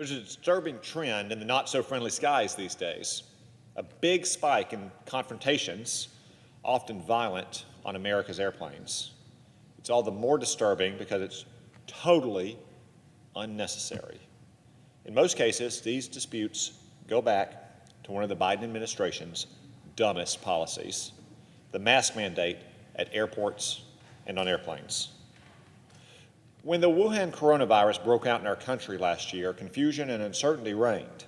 There's a disturbing trend in the not-so-friendly skies these days. A big spike in confrontations, often violent, on America's airplanes. It's all the more disturbing because it's totally unnecessary. In most cases, these disputes go back to one of the Biden administration's dumbest policies, the mask mandate at airports and on airplanes. When the Wuhan coronavirus broke out in our country last year, confusion and uncertainty reigned.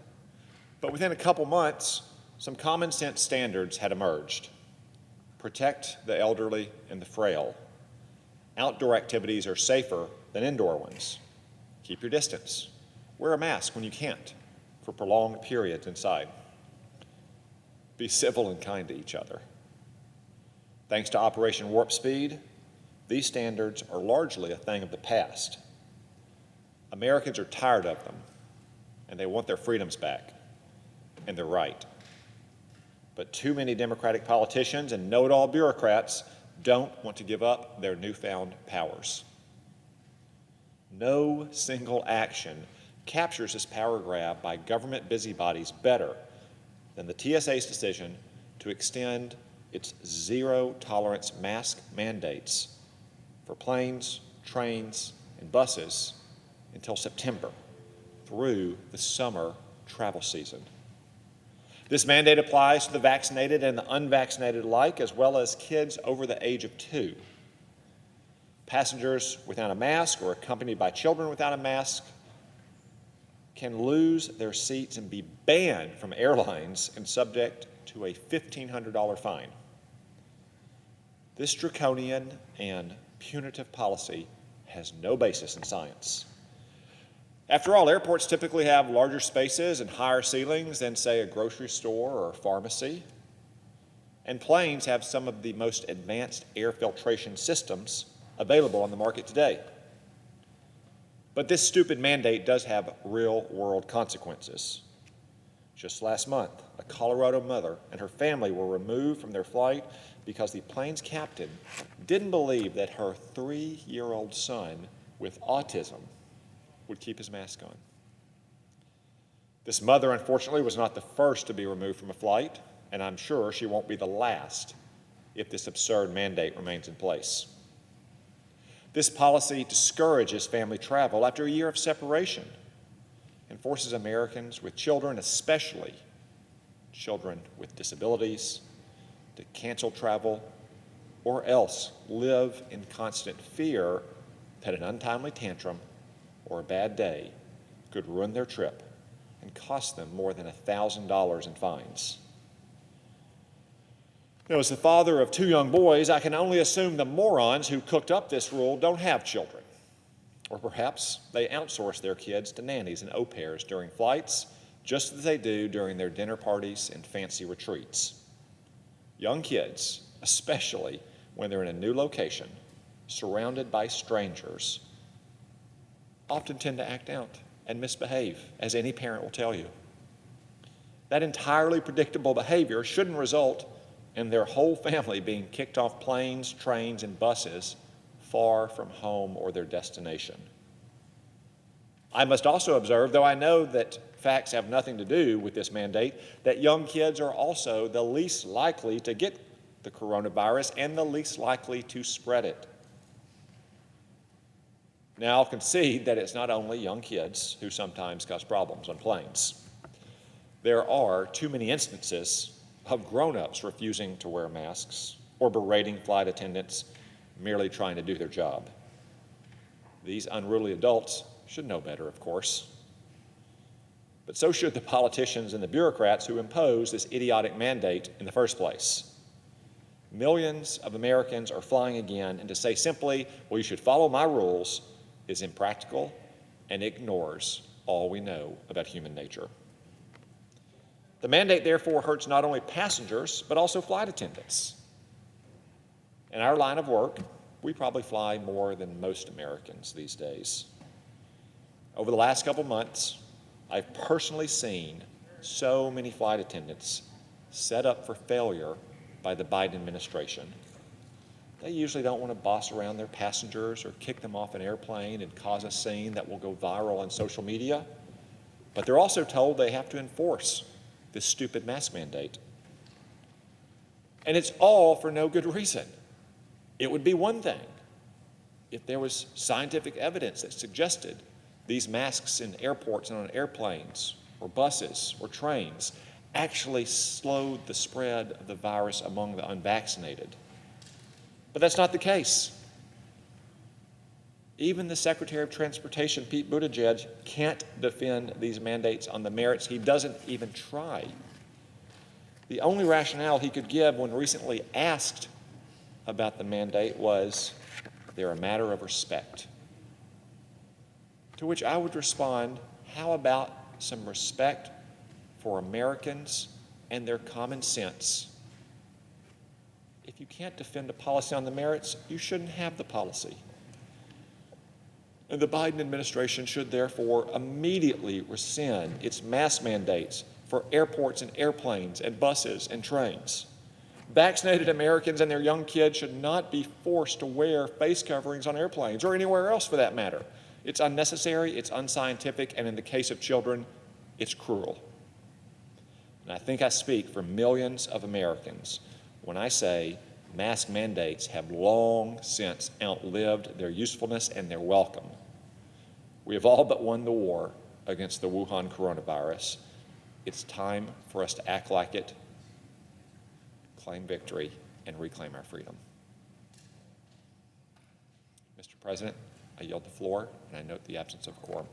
But within a couple months, some common sense standards had emerged. Protect the elderly and the frail. Outdoor activities are safer than indoor ones. Keep your distance. Wear a mask when you can't for prolonged periods inside. Be civil and kind to each other. Thanks to Operation Warp Speed, these standards are largely a thing of the past. Americans are tired of them, and they want their freedoms back, and they're right. But too many Democratic politicians and know-it-all bureaucrats don't want to give up their newfound powers. No single action captures this power grab by government busybodies better than the TSA's decision to extend its zero-tolerance mask mandates for planes, trains, and buses until September, through the summer travel season. This mandate applies to the vaccinated and the unvaccinated alike, as well as kids over the age of 2. Passengers without a mask or accompanied by children without a mask can lose their seats and be banned from airlines and subject to a $1,500 fine. This draconian and punitive policy has no basis in science. After all, airports typically have larger spaces and higher ceilings than, say, a grocery store or a pharmacy. And planes have some of the most advanced air filtration systems available on the market today. But this stupid mandate does have real-world consequences. Just last month, a Colorado mother and her family were removed from their flight because the plane's captain didn't believe that her 3-year-old son with autism would keep his mask on. This mother, unfortunately, was not the first to be removed from a flight, and I'm sure she won't be the last if this absurd mandate remains in place. This policy discourages family travel after a year of separation and forces Americans with children, especially children with disabilities, to cancel travel or else live in constant fear that an untimely tantrum or a bad day could ruin their trip and cost them more than $1,000 in fines. Now, as the father of 2 young boys, I can only assume the morons who cooked up this rule don't have children. Or perhaps they outsource their kids to nannies and au pairs during flights, just as they do during their dinner parties and fancy retreats. Young kids, especially when they're in a new location, surrounded by strangers, often tend to act out and misbehave, as any parent will tell you. That entirely predictable behavior shouldn't result in their whole family being kicked off planes, trains, and buses far from home or their destination. I must also observe, though I know that facts have nothing to do with this mandate, that young kids are also the least likely to get the coronavirus and the least likely to spread it. Now, I'll concede that it's not only young kids who sometimes cause problems on planes. There are too many instances of grown-ups refusing to wear masks or berating flight attendants merely trying to do their job. These unruly adults should know better, of course. But so should the politicians and the bureaucrats who imposed this idiotic mandate in the first place. Millions of Americans are flying again, and to say simply, well, you should follow my rules, is impractical and ignores all we know about human nature. The mandate, therefore, hurts not only passengers, but also flight attendants. In our line of work, we probably fly more than most Americans these days. Over the last couple months, I've personally seen so many flight attendants set up for failure by the Biden administration. They usually don't want to boss around their passengers or kick them off an airplane and cause a scene that will go viral on social media. But they're also told they have to enforce this stupid mask mandate. And it's all for no good reason. It would be one thing if there was scientific evidence that suggested these masks in airports and on airplanes or buses or trains actually slowed the spread of the virus among the unvaccinated. But that's not the case. Even the Secretary of Transportation, Pete Buttigieg, can't defend these mandates on the merits. He doesn't even try. The only rationale he could give when recently asked about the mandate was, they're a matter of respect. To which I would respond, how about some respect for Americans and their common sense? If you can't defend a policy on the merits, you shouldn't have the policy. And the Biden administration should therefore immediately rescind its mask mandates for airports and airplanes and buses and trains. Vaccinated Americans and their young kids should not be forced to wear face coverings on airplanes or anywhere else for that matter. It's unnecessary, it's unscientific, and in the case of children, it's cruel. And I think I speak for millions of Americans when I say mask mandates have long since outlived their usefulness and their welcome. We have all but won the war against the Wuhan coronavirus. It's time for us to act like it, claim victory, and reclaim our freedom. Mr. President, I yield the floor, and I note the absence of quorum.